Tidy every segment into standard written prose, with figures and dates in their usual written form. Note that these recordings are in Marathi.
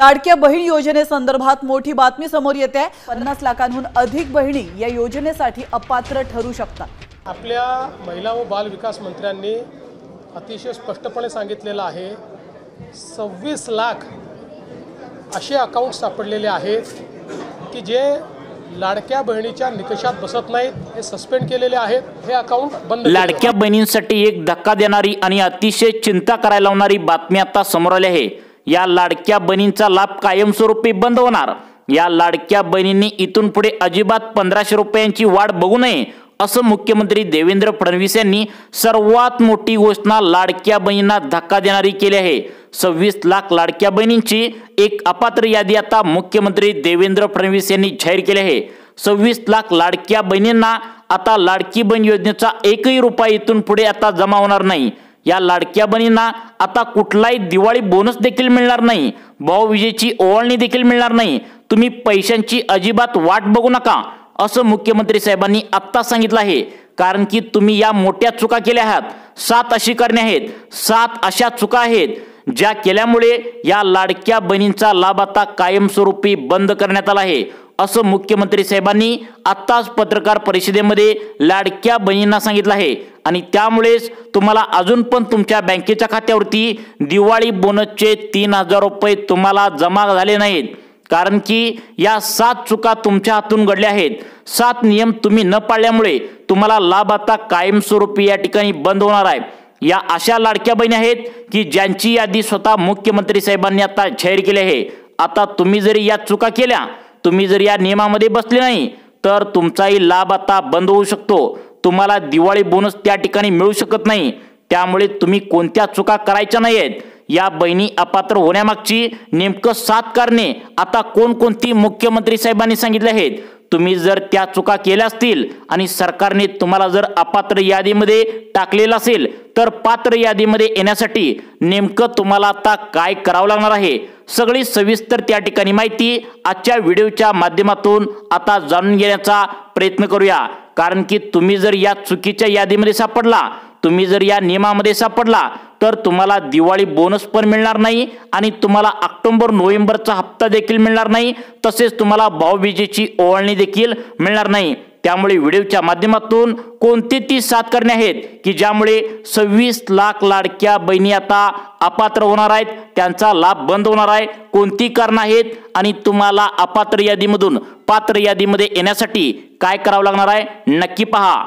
लाडक्या बहीण योजनेसंदर्भात मोठी बातमी समोर येते आहे। 50 लाखांहून अधिक बहिणी या योजनेसाठी अपात्र ठरू शकतात। आपल्या महिला व बाल विकास मंत्र्यांनी अतिशय स्पष्टपणे सांगितलेलं आहे 26 लाख असे अकाउंट सापडलेले आहेत की जे लाडक्या बहिणीच्या निकषात बसत नाहीत, हे सस्पेंड केलेले आहेत। हे अकाउंट बंद। लाडक्या बहिणींसाठी एक धक्का देणारी आणि अतिशय चिंता करायला लावणारी बातमी आता समोर आली आहे। या लाडक्या बहिणींचा लाभ कायमस्वरूपी बंद होणार। या लाडक्या बहिणींनी इथून पुढे अजिबात 1500 रुपयांची वाढ बघू नये असं मुख्यमंत्री देवेंद्र फडणवीस यांनी सर्वात मोठी घोषणा लाडक्या बहिणींना धक्का देणारी केली आहे। 26 लाख लाडक्या बहिणींची एक अपात्र यादी आता मुख्यमंत्री देवेंद्र फडणवीस यांनी जाहीर केली आहे। 26 लाख लाडक्या बहिणींना आता लाडकी बहीण योजनेचा एकही रुपया इथून पुढे आता जमा होणार नाही। या लाडक्या बहिणींना आता कुठलाही दिवाळी बोनस देखील मिळणार नाही, भाऊबीजेची ओवाळणी देखील मिळणार नाही। तुम्ही पैशांची अजिबात वाट बघू नका असं मुख्यमंत्री साहेबांनी आत्ता सांगितलं आहे। कारण की तुम्ही या मोठ्या चुका केल्या आहात। 7 अशी कारणे आहेत, 7 अशा चुका आहेत ज्या केल्यामुळे या लाडक्या बहिणींचा लाभ आता कायमस्वरूपी बंद करण्यात आला आहे असं मुख्यमंत्री साहेबांनी आत्ताच पत्रकार परिषदेमध्ये लाडक्या बहिणींना सांगितलं आहे। आणि त्यामुळेच तुम्हाला अजून पण तुमच्या बँकेच्या खात्यावरती दिवाळी बोनसचे 3000 रुपये तुम्हाला जमा झाले नाहीत। कारण की या 7 चुका तुमच्या हातून घडल्या आहेत। 7 नियम तुम्ही न पाळल्यामुळे तुम्हाला लाभ आता कायमस्वरूपी या ठिकाणी बंद होणार आहे। या अशा लाडक्या बहिणी आहेत की ज्यांची यादी स्वतः मुख्यमंत्री साहेबांनी आता जाहीर केली आहे। आता तुम्ही जरी या चुका केल्या, तुम्ही जर या नियमामध्ये बसले नाही तर तुमचाही लाभ आता बंद होऊ शकतो। तुम्हाला दिवाळी बोनस त्या ठिकाणी मिळू शकत नाही। त्यामुळे तुम्ही कोणत्या चुका करायच्या नाहीत। या बहिणी अपात्र होण्यामागची नेमकं 7 कारणे आता कोणकोणती मुख्यमंत्री साहेबांनी सांगितले आहेत। तुम्ही जर त्या चुका केल्या असतील आणि सरकारने तुम्हाला जर अपात्र यादीमध्ये टाकलेलं असेल तर पात्र यादीमध्ये येण्यासाठी नेमकं तुम्हाला आता काय करावं लागणार आहे, सगळी सविस्तर त्या ठिकाणी माहिती आजच्या व्हिडिओच्या माध्यमातून आता जाणून घेण्याचा प्रयत्न करूया। कारण की तुम्ही जर या चुकीच्या यादीमध्ये सापडला, तुम्ही जर या नियमामध्ये सापडला तर तुम्हाला दिवाळी बोनस पण मिळणार नाही आणि तुम्हाला ऑक्टोबर नोव्हेंबरचा हप्ता देखील मिळणार नाही, तसेच तुम्हाला भाऊबीजेची ओवाळणी देखील मिळणार नाही। त्यामुळे व्हिडिओच्या माध्यमातून कोणती ती 7 कारणे आहेत की ज्यामुळे 26 लाख लाडक्या बहिणी आता अपात्र होणार आहेत, त्यांचा लाभ बंद होणार आहे। कोणती कारणं आहेत आणि तुम्हाला अपात्र यादीमधून पात्र यादीमध्ये येण्यासाठी काय करावं लागणार आहे, नक्की पहा।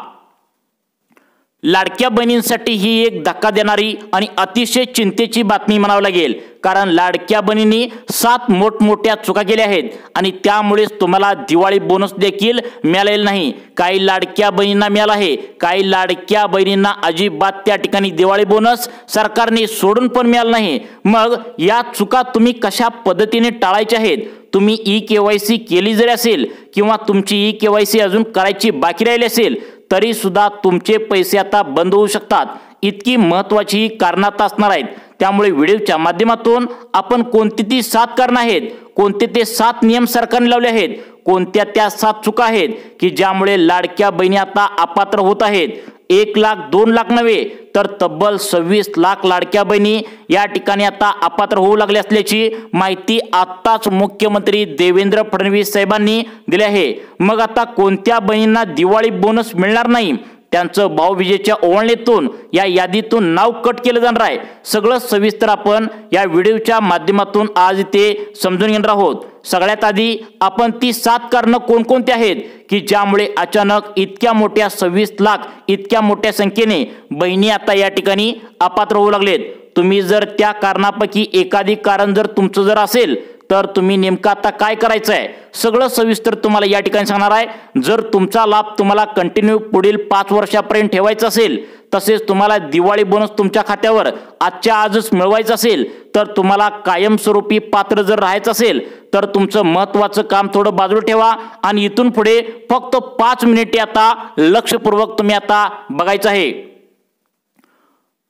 लाडक्या बहिणींसाठी ही एक धक्का देणारी आणि अतिशय चिंतेची बातमी म्हणावी लागेल। कारण लाडक्या बहिणींनी 7 मोठमोठ्या चुका केल्या आहेत आणि त्यामुळेच तुम्हाला दिवाळी बोनस देखील मिळालेला नाही। काही लाडक्या बहिणींना मिळाला आहे, काही लाडक्या बहिणींना अजिबात त्या ठिकाणी दिवाळी बोनस सरकारने सोडून पण मिळाला नाही। मग या चुका तुम्ही कशा पद्धतीने टाळायच्या आहेत? तुम्ही ई-केवायसी केली जरी असेल किंवा तुमची ई-केवायसी अजून करायची बाकी राहिली असेल तरी सुद्धा तुमचे पैसे आता बंद होऊ शकतात। इतकी महत्त्वाची ही कारणात असणार आहेत। त्यामुळे व्हिडिओच्या माध्यमातून आपण कोणती ती 7 कारणं आहेत, कोणते ते 7 नियम सरकारने लावले आहेत, कोणत्या त्या 7 चुका आहेत की ज्यामुळे लाडक्या बहिणी आता अपात्र होत आहेत। 1 लाख 2 लाख नव्हे तर तब्बल 26 लाख लाडक्या बहिणी या ठिकाणी आता अपात्र होऊ लागले असल्याची माहिती आत्ताच मुख्यमंत्री देवेंद्र फडणवीस साहेबांनी दिली आहे। मग आता कोणत्या बहिणींना दिवाळी बोनस मिळणार नाही, त्यांचं भाऊबीजेच्या ओवाळणीतून या यादीतून नाव कट केलं जाणार आहे, सगळं सविस्तर आपण या व्हिडिओच्या माध्यमातून आज इथे समजून घेणार आहोत। सगळ्यात आधी आपण ती 7 कारणं कोणकोणती आहेत की ज्यामुळे अचानक इतक्या मोठ्या 26 लाख इतक्या मोठ्या संख्येने बहिणी आता या ठिकाणी अपात्र होऊ लागलेत। तुम्ही जर त्या कारणापैकी एखादी कारण जर तुमचं जर असेल तर तुम्ही नेमकं आता काय करायचं आहे सगळं सविस्तर तुम्हाला या ठिकाणी सांगणार आहे। जर तुमचा लाभ तुम्हाला कंटिन्यू पुढील 5 वर्षापर्यंत ठेवायचा असेल, तसेच तुम्हाला दिवाळी बोनस तुमच्या खात्यावर आजच्या आजच मिळवायचं असेल, तर तुम्हाला कायमस्वरूपी पात्र जर राहायचं असेल तर तुमचं महत्त्वाचं काम थोडं बाजूला ठेवा आणि इथून पुढे फक्त 5 मिनिटे आता लक्षपूर्वक तुम्ही आता बघायचं आहे।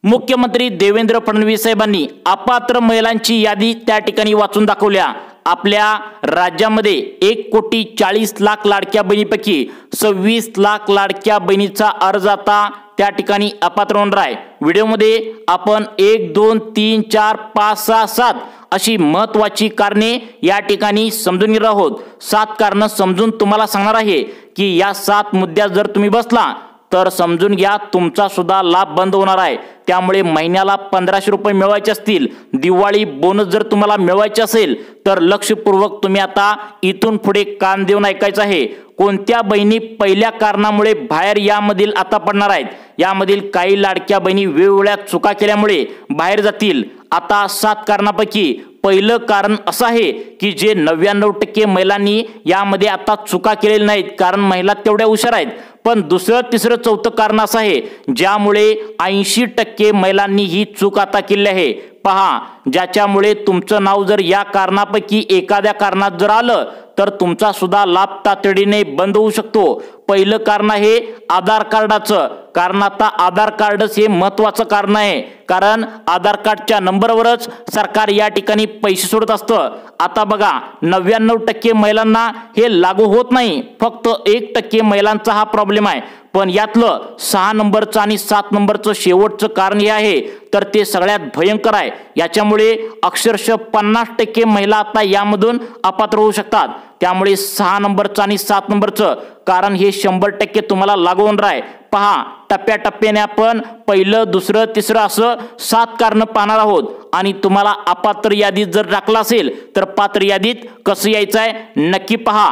मुख्यमंत्री देवेंद्र फडणवीस साहेबांनी अपात्र महिलांची यादी त्या ठिकाणी वाचून दाखवल्या। आपल्या राज्यामध्ये 1,40,00,000 लाडक्या बहिणीपैकी 26 लाख लाडक्या बहिणीचा अर्ज आता त्या ठिकाणी अपात्र होणार आहे। व्हिडिओमध्ये आपण 1 2 3 4 5 6 7 अशी महत्त्वाची कारणे या ठिकाणी समजून घेणार आहोत। 7 कारणं समजून तुम्हाला सांगणार आहे की या 7 मुद्द्यात जर तुम्ही बसला तर समजून घ्या तुमचा सुद्धा लाभ बंद होणार आहे। त्यामुळे महिन्याला 1500 रुपये मिळवायचे असतील, दिवाळी बोनस जर तुम्हाला मिळवायचे असेल तर लक्षपूर्वक तुम्ही आता इथून पुढे कान देऊन ऐकायचं आहे। कोणत्या बहिणी पहिल्या कारणामुळे बाहेर यामधील आता पडणार आहेत, यामधील काही लाडक्या बहिणी वेगवेगळ्या चुका केल्यामुळे बाहेर जातील। आता 7 कारणापैकी पहिलं कारण असं आहे की जे 99% महिलांनी यामध्ये आता चुका केलेल्या नाहीत, कारण महिला तेवढ्या हुशार आहेत। पण दुसरं तिसरं चौथं कारण असं आहे ज्यामुळे 80% महिलांनी ही चूक आता केली आहे। पहा, ज्याच्यामुळे तुमचं नाव जर या कारणापैकी एखाद्या कारणात जर आलं तर तुमचा सुद्धा लाभ तातडीने बंद होऊ शकतो। पहिलं कारण आहे आधार कार्डाचं, कारण आता आधार कार्डच हे महत्त्वाचं कारण आहे, कारण आधार कार्डच्या नंबरवरच सरकार या ठिकाणी पैसे सोडत असतं। आता बघा 99% महिलांना हे लागू होत नाही, फक्त 1% महिलांचा हा प्रॉब्लेम आहे। पण यातलं 6 नंबरचं आणि 7 नंबरचं शेवटचं कारण हे आहे तर ते सगळ्यात भयंकर आहे। याच्यामुळे अक्षरशः 50% महिला आता यामधून अपात्र होऊ शकतात। त्यामुळे 6 नंबरचं आणि 7 नंबरचं कारण हे 100% तुम्हाला लागू होणार आहे। पहा, टप्प्याटप्प्याने आपण पहिलं दुसरं तिसरं असं 7 कारणं पाहणार आहोत आणि तुम्हाला अपात्र यादीत जर टाकलं असेल तर पात्र यादीत कसं यायचं आहे नक्की पहा।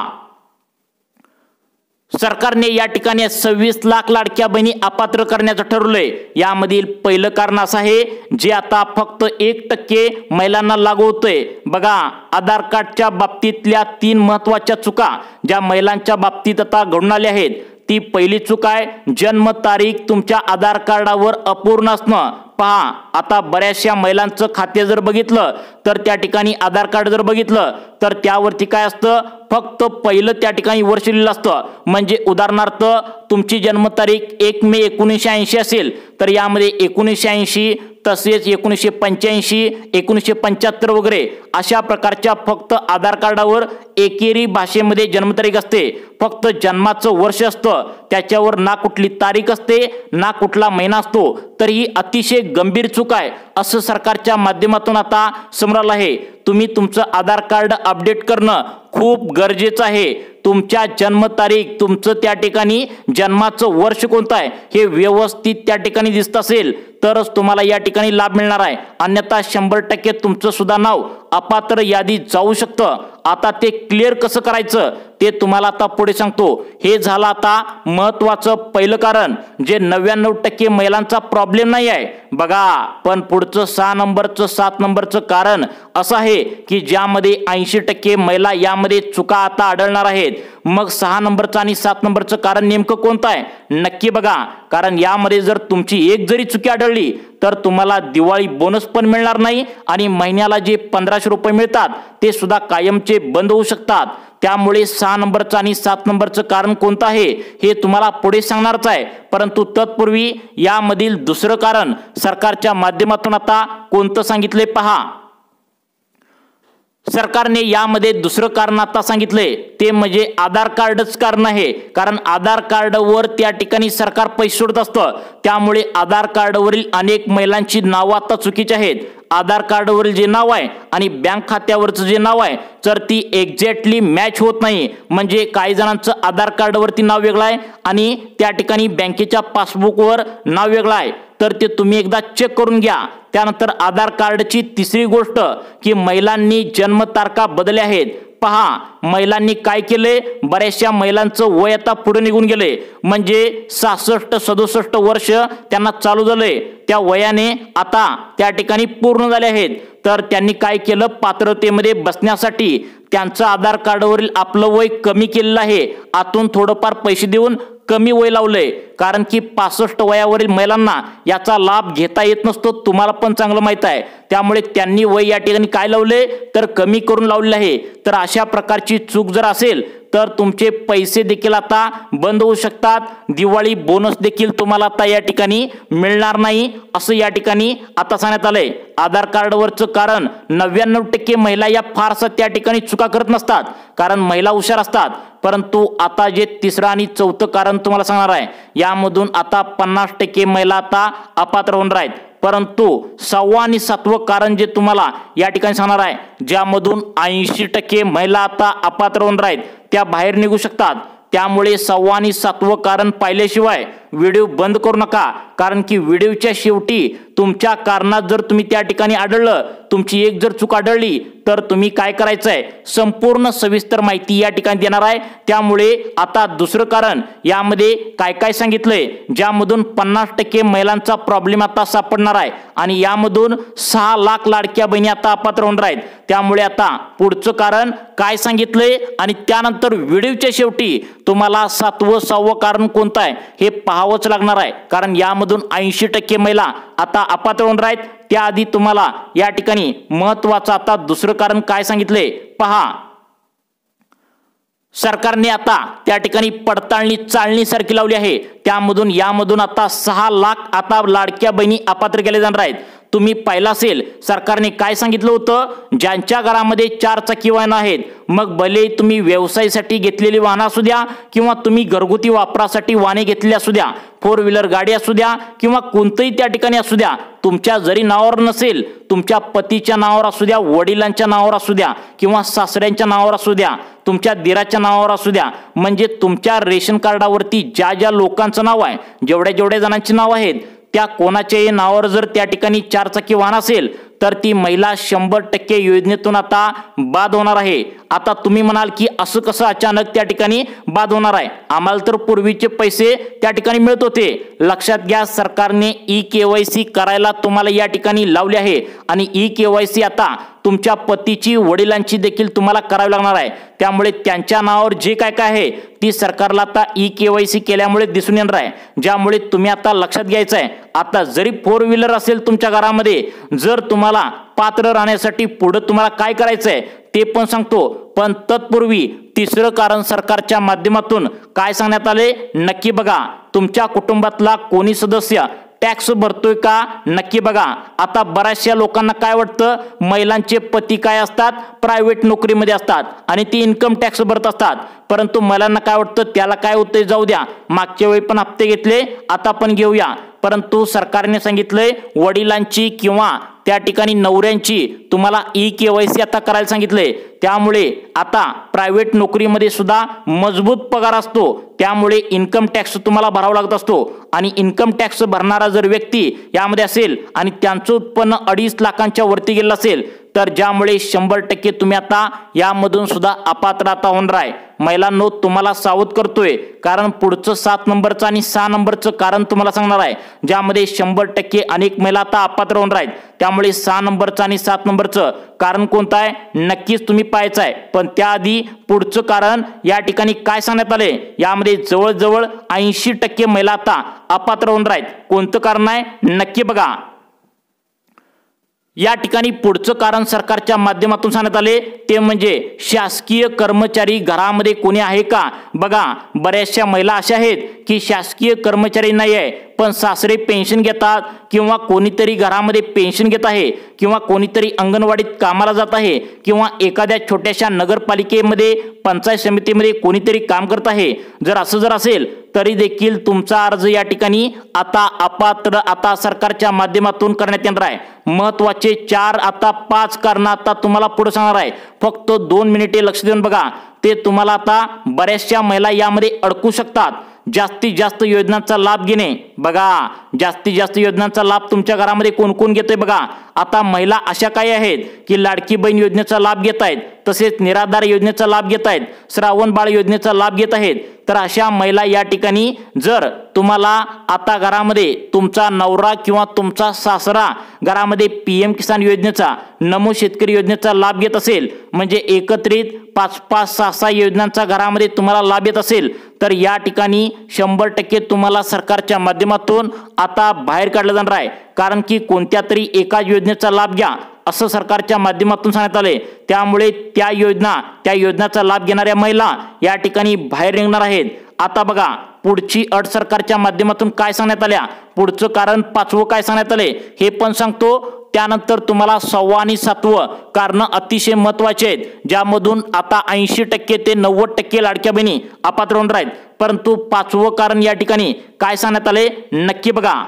सरकारने या ठिकाणी 26 लाख लाडक्या बहिणी अपात्र करण्याचं ठरवलंय। यामधील पहिलं कारण असं आहे जे आता फक्त 1% महिलांना लागू होतंय। बघा, आधार कार्डच्या बाबतीतल्या 3 महत्त्वाच्या चुका ज्या महिलांच्या बाबतीत आता घडून आल्या आहेत। ती पहिली चूक आहे जन्म तारीख तुमच्या आधार कार्डावर अपूर्ण असणं। पहा, आता बऱ्याचशा महिलांचं खाते जर बघितलं तर त्या ठिकाणी आधार कार्ड जर बघितलं तर त्यावरती काय असतं, फक्त पहिलं त्या ठिकाणी वर्ष लिहिलं असतं। म्हणजे उदाहरणार्थ तुमची जन्मतारीख 1 मे 1980 असेल तर यामध्ये 1980 तसेच 1985 1975 वगैरे अशा प्रकारच्या फक्त आधार कार्डावर एकेरी भाषेमध्ये जन्मतारीख असते, फक्त जन्माचं वर्ष असतं, त्याच्यावर ना कुठली तारीख असते ना कुठला महिना असतो। तर ही अतिशय गंभीर चूक आहे असं सरकारच्या माध्यमातून आता समोर आलं आहे। तुम्ही तुमचं आधार कार्ड अपडेट करणं खूप गरजेचं आहे। तुमच्या जन्मतारीख तुमचं त्या ठिकाणी जन्माचं वर्ष कोणतं आहे हे व्यवस्थित त्या ठिकाणी दिसत असेल तरच तुम्हाला या ठिकाणी लाभ मिळणार आहे, अन्यथा 100% तुमचं सुद्धा नाव अपात्र यादीत जाऊ शकतं। आता ते क्लिअर कसं करायचं ते तुम्हाला आता पुढे सांगतो। हे झालं आता महत्त्वाचं पहिलं कारण जे 99% महिलांचा प्रॉब्लेम नाही आहे। बघा, पण पुढचं 6 नंबरचं 7 नंबरचं कारण असं आहे की ज्यामध्ये 80% महिला यामध्ये चुका आता आढळणार आहेत। मग 6 नंबरचं आणि 7 नंबरचं कारण नेमकं कोणतं आहे नक्की बघा, कारण यामध्ये जर तुमची एक जरी चुकी आढळली तर तुम्हाला दिवाळी बोनस पण मिळणार नाही आणि महिन्याला जे 1500 रुपये मिळतात ते सुद्धा कायमचे बंद होऊ शकतात। त्यामुळे 6 नंबरचं आणि 7 नंबरचं कारण कोणतं आहे हे तुम्हाला पुढे सांगणारच आहे, परंतु तत्पूर्वी यामधील दुसरं कारण सरकारच्या माध्यमातून आता कोणतं सांगितले पहा। सरकारने यामध्ये दुसरं कारण आता सांगितलंय ते म्हणजे आधार कार्डच कारण आहे, कारण आधार कार्डवर त्या ठिकाणी सरकार पैसे सोडत असतं। त्यामुळे आधार कार्डवरील अनेक महिलांची नावं आता चुकीची आहेत। आधार कार्डवरील जे नाव आहे आणि बँक खात्यावरचं जे नाव आहे तर ती एक्झॅक्टली मॅच होत नाही। म्हणजे काही जणांचं आधार कार्डवरती नाव वेगळं आहे आणि त्या ठिकाणी बँकेच्या पासबुकवर नाव वेगळं आहे, तर ते तुम्ही एकदा चेक करून घ्या। त्यानंतर आधार कार्डची तिसरी गोष्ट की महिलांनी जन्मतारखा बदलल्या आहेत। पहा, महिलांनी काय केले, बऱ्याचशा महिलांचं वय आता पुढे निघून गेले, म्हणजे 66-67 वर्ष त्यांना चालू झाले, त्या वयाने आता त्या ठिकाणी पूर्ण झाले आहेत। तर त्यांनी काय केलं, पात्रतेमध्ये बसण्यासाठी त्यांचं आधार कार्डवरील आपलं वय कमी केलेलं आहे, आतून थोडंफार पैसे देऊन कमी वय लावलंय, कारण की 65 वयावरील महिलांना याचा लाभ घेता येत नसतो, तुम्हाला पण चांगलं माहित आहे। त्यामुळे त्यांनी वय या ठिकाणी काय लावले तर कमी करून लावले आहे। तर अशा प्रकारची चूक जर असेल तर तुमचे पैसे देखील आता बंद होऊ शकतात, दिवाळी बोनस देखील तुम्हाला आता या ठिकाणी मिळणार नाही असं या ठिकाणी आता सांगण्यात आलंय। आधार कार्डवरचं कारण 99% महिला या फारसा त्या ठिकाणी चुका करत नसतात, कारण महिला हुशार असतात, परंतु आता जे तिसरं आणि चौथं कारण तुम्हाला सांगणार आहे यामधून आता 50% महिला आता अपात्र होणार आहेत। परंतु 6वा आणि 7वं कारण जे तुम्हाला या ठिकाणी सांगणार आहे, ज्यामधून 80% महिला आता अपात्र होऊन राहीत, त्या बाहेर निघू शकतात। त्यामुळे 6वा आणि 7वं कारण पाहिल्याशिवाय व्हिडिओ बंद करू नका, कारण की व्हिडिओच्या शेवटी तुमच्या कारणात जर तुम्ही त्या ठिकाणी आढळलं, तुमची एक जर चूक आढळली, तर तुम्ही काय करायचंय संपूर्ण सविस्तर माहिती या ठिकाणी देणार आहे। त्यामुळे आता दुसरं कारण यामध्ये काय काय सांगितलंय, ज्यामधून 50% महिलांचा प्रॉब्लेम आता सापडणार आहे आणि यामधून 6 लाख लाडक्या बहिणी आता अपात्र होणार आहेत। त्यामुळे आता पुढचं कारण काय सांगितलंय आणि त्यानंतर व्हिडिओच्या शेवटी तुम्हाला 7वं 6वं कारण कोणतं आहे हे पाहावंच लागणार आहे, कारण यामधून 80% महिला आता अपात्र होणार आहेत। त्याआधी तुम्हाला या ठिकाणी महत्त्वाचं आता दुसरं कारण काय सांगितले पहा। सरकारने आता त्या ठिकाणी पडताळणी चाळणीसारखी लावली आहे, यामधून आता 6 लाख आता लाडक्या बहिणी अपात्र केले जाणार आहेत। तुम्ही पाहिलं असेल सरकारने काय सांगितलं होतं, ज्यांच्या घरामध्ये 4 चाकी वाहन आहेत, मग भले तुम्ही व्यवसायासाठी घेतलेली वाहनं असू द्या किंवा तुम्ही घरगुती वापरासाठी वाहने घेतलेली असू द्या, 4 व्हीलर गाडी असू द्या किंवा कोणतंही त्या ठिकाणी असू द्या, तुमच्या जरी नावावर नसेल, तुमच्या पतीच्या नावावर असू द्या, वडिलांच्या नावावर असू द्या किंवा सासऱ्यांच्या नावावर असू द्या, तुमच्या दिराच्या नावावर असू द्या, म्हणजे तुमच्या रेशन कार्डावरती ज्या ज्या लोकांचं नाव आहे, जेवढ्या जणांची नाव आहेत, त्या कोणाच्याही नावावर जर त्या ठिकाणी 4 चाकी वाहन असेल, तर ती महिला 100% योजनेतून आता बाद होणार आहे। आता तुम्ही म्हणाल की असं कसं अचानक त्या ठिकाणी बाद होणार आहे, आम्हाला तर पूर्वीचे पैसे त्या ठिकाणी मिळत होते। लक्षात घ्या, सरकारने ई-KYC करायला तुम्हाला या ठिकाणी लावले आहे आणि ई-KYC आता तुमच्या पतीची वडिलांची देखील तुम्हाला करावी लागणार आहे। त्यामुळे त्यांच्या नावावर जे काय काय आहे ती सरकारला आता ई-KYC केल्यामुळे दिसून येणार आहे, ज्यामुळे तुम्ही आता लक्षात घ्यायचं आहे, आता जरी 4 व्हीलर असेल तुमच्या घरामध्ये, जर तुम्हाला पात्र राहण्यासाठी पुढे तुम्हाला काय करायचंय ते पण सांगतो, पण तत्पूर्वी तिसरं कारण सरकारच्या माध्यमातून काय सांगण्यात आले नक्की बघा। तुमच्या कुटुंबातला कोणी सदस्य टॅक्स भरतोय का नक्की बघा। आता बऱ्याचशा लोकांना काय वाटतं, महिलांचे पती काय असतात, प्रायव्हेट नोकरीमध्ये असतात आणि ते इन्कम टॅक्स भरत असतात, परंतु महिलांना काय वाटतं त्याला काय होतंय जाऊ द्या, मागच्या वेळी पण हप्ते घेतले आता पण घेऊया, परंतु सरकारने सांगितलंय वडिलांची किंवा त्या ठिकाणी नवऱ्यांची तुम्हाला ई-KYC आता करायला सांगितलंय। त्यामुळे आता प्रायव्हेट नोकरीमध्ये सुद्धा मजबूत पगार असतो, त्यामुळे इन्कम टॅक्स तुम्हाला भरावा लागत असतो आणि इन्कम टॅक्स भरणारा जर व्यक्ती यामध्ये असेल आणि त्यांचं उत्पन्न 2.5 लाखांच्या वरती गेलं असेल, तर ज्यामुळे 100% तुम्ही आता यामधून सुद्धा अपात्र आता होणार आहे। महिलांनो, तुम्हाला सावध करतोय, कारण पुढचं 7 नंबरचं आणि 6 नंबरचं कारण तुम्हाला सांगणार आहे, ज्यामध्ये 100% अनेक महिला आता अपात्र होणार आहेत। त्यामुळे 6 नंबरचं आणि 7 नंबरचं कारण कोणतं आहे नक्कीच तुम्ही पाहायचं आहे, पण त्याआधी पुढचं कारण या ठिकाणी काय सांगण्यात आले, यामध्ये जवळजवळ 80% महिला आता अपात्र होणार आहेत। कोणतं कारण आहे नक्की बघा। या ठिकाणी पुढचं कारण सरकारच्या माध्यमातून सांगण्यात आले ते म्हणजे शासकीय कर्मचारी घरामध्ये कोणी आहे का। बघा, बऱ्याचशा महिला अशा आहेत की शासकीय कर्मचारी नाही आहे, पण सासरे पेन्शन घेतात किंवा कोणीतरी घरामध्ये पेन्शन घेत आहे किंवा कोणीतरी अंगणवाडीत कामाला जात आहे किंवा एखाद्या छोट्याशा नगरपालिकेमध्ये पंचायत समितीमध्ये कोणीतरी काम करत आहे। जर असं असेल तरी देखील तुमचा अर्ज या ठिकाणी आता अपात्र आता सरकारच्या माध्यमातून करण्यात येणार आहे। महत्त्वाचे 4 आता 5 कारण आता तुम्हाला पुढे सांगणार आहे, फक्त 2 मिनिटे लक्ष देऊन बघा, ते तुम्हाला आता बऱ्याचशा महिला यामध्ये अडकू शकतात। जास्तीत जास्त योजनांचा लाभ घेणे, बघा जास्तीत जास्त योजनांचा लाभ तुमच्या घरामध्ये कोण कोण घेतोय बघा। आता महिला अशा काही आहेत की लाडकी बहीण योजनेचा लाभ घेत आहेत, तसेच निराधार योजनेचा लाभ घेत आहेत, श्रावण बाळ योजनेचा लाभ घेत आहेत। तर अशा महिला या ठिकाणी जर तुम्हाला आता घरामध्ये तुमचा नवरा किंवा तुमचा सासरा घरामध्ये PM किसान योजनेचा, नमो शेतकरी योजनेचा लाभ घेत असेल, म्हणजे एकत्रित 5-5, 6-6 योजनांचा घरामध्ये तुम्हाला लाभ येत असेल, तर या ठिकाणी 100% तुम्हाला सरकारच्या माध्यमातून आता बाहेर काढलं जाणार आहे, कारण की कोणत्या तरी एका योजनेचा लाभ घ्या असं सरकारच्या माध्यमातून सांगण्यात आले। त्यामुळे त्या योजनाचा लाभ घेणाऱ्या महिला या ठिकाणी बाहेर निघणार आहेत। आता बघा पुढची अट सरकारच्या माध्यमातून काय सांगण्यात आल्या, पुढचं कारण 5वं काय सांगण्यात आले हे पण सांगतो। त्यानंतर तुम्हाला 6वा आणि 7वं कारण अतिशय महत्त्वाचे आहेत, ज्यामधून आता 80% ते 90% लाडक्या बहिणी अपात्र होणार आहेत। परंतु 5वं कारण या ठिकाणी काय सांगण्यात आले नक्की बघा।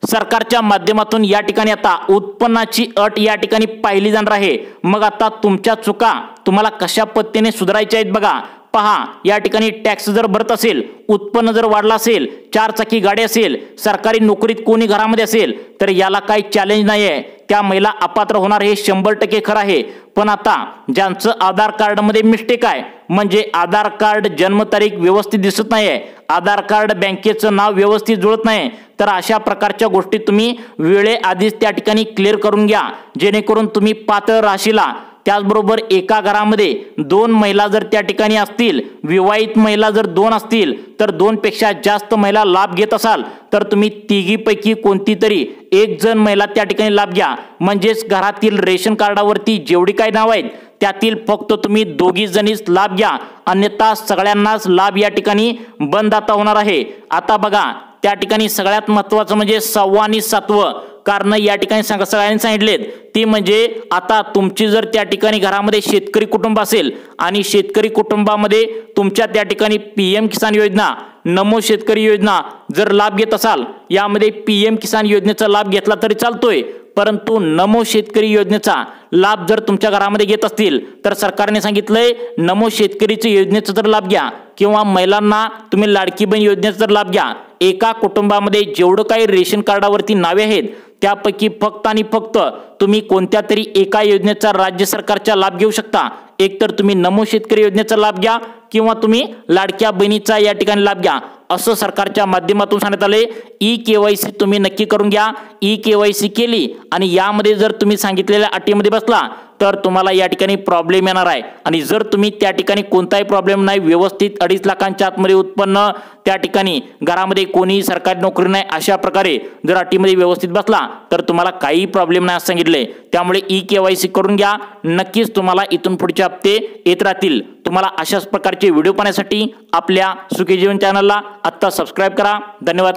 सरकारच्या माध्यमातून या ठिकाणी आता उत्पन्नाची अट या ठिकाणी पाहिली जाणार आहे। मग आता तुमच्या चुका तुम्हाला कशा पद्धतीने सुधारायच्या आहेत बघा। पहा, या ठिकाणी टॅक्स जर भरत असेल, उत्पन्न जर वाढलं असेल, 4 चाकी गाडी असेल, सरकारी नोकरीत कोणी घरामध्ये असेल तर याला काही चॅलेंज नाही आहे, त्या महिला अपात्र होणार हे 100% खरं आहे। पण आता ज्यांचं आधार कार्डमध्ये मिस्टेक आहे, म्हणजे आधार कार्ड जन्मतारीख व्यवस्थित दिसत नाही आहे, आधार कार्ड बँकेचं नाव व्यवस्थित जुळत नाही, तर अशा प्रकारच्या गोष्टी तुम्ही वेळेआधीच त्या ठिकाणी क्लिअर करून घ्या, जेणेकरून तुम्ही पात्र राशीला। त्याचबरोबर एका घरामध्ये 2 महिला जर त्या ठिकाणी असतील, विवाहित महिला जर 2 असतील, तर 2 पेक्षा जास्त महिला लाभ घेत असाल तर तुम्ही तिघीपैकी कोणती तरी एक जण महिला त्या ठिकाणी लाभ घ्या। म्हणजेच घरातील रेशन कार्डावरती जेवढी काही नाव आहेत त्यातील फक्त तुम्ही 2 जणीच लाभ घ्या, अन्यथा सगळ्यांनाच लाभ या ठिकाणी बंद आता होणार आहे। आता बघा, त्या ठिकाणी सगळ्यात महत्त्वाचं म्हणजे 6वं आणि 7वं कारण या ठिकाणी सगळ्यांनी सांगितलेत, ती म्हणजे आता तुमची जर त्या ठिकाणी घरामध्ये शेतकरी कुटुंब असेल आणि शेतकरी कुटुंबामध्ये तुमच्या त्या ठिकाणी PM किसान योजना, नमो शेतकरी योजना जर लाभ घेत असाल, यामध्ये PM किसान योजनेचा लाभ घेतला तरी चालतोय, परंतु नमो शेतकरी योजनेचा लाभ जर तुमच्या घरामध्ये घेत असतील तर सरकारने सांगितलंय नमो शेतकरीच्या योजनेचा जर लाभ घ्या किंवा महिलांना तुम्ही लाडकी बहीण योजनेचा जर लाभ घ्या। एका कुटुंबामध्ये जेवढं काही रेशन कार्डावरती नावे आहेत त्यापैकी फक्त आणि फक्त तुम्ही कोणत्या तरी एका योजनेचा राज्य सरकारचा लाभ घेऊ शकता। एकतर तुम्ही नमो शेतकरी योजनेचा लाभ घ्या किंवा तुम्ही लाडक्या बहिणीचा या ठिकाणी लाभ घ्या, असं सरकारच्या माध्यमातून सांगण्यात आले। EKYC तुम्ही नक्की करून घ्या। EKYC केली आणि यामध्ये जर तुम्ही सांगितलेल्या अटीमध्ये बसला तर तुम्हाला या ठिकाणी प्रॉब्लेम येणार आहे। आणि जर तुम्ही त्या ठिकाणी कोणताही प्रॉब्लेम नाही, व्यवस्थित 2.5 लाखांच्या आतमध्ये उत्पन्न, त्या ठिकाणी घरामध्ये कोणी सरकारी नोकरी नाही, अशा प्रकारे जर अटीमध्ये व्यवस्थित बसला तर तुम्हाला काही प्रॉब्लेम नाही असं सांगितले। त्यामुळे EKYC करून घ्या, नक्कीच तुम्हाला इथून पुढचे हप्ते येत राहतील। तुम्हाला अशाच प्रकारचे व्हिडिओ पाहण्यासाठी आपल्या सुखी जीवन चॅनलला आत्ता सबस्क्राइब करा। धन्यवाद।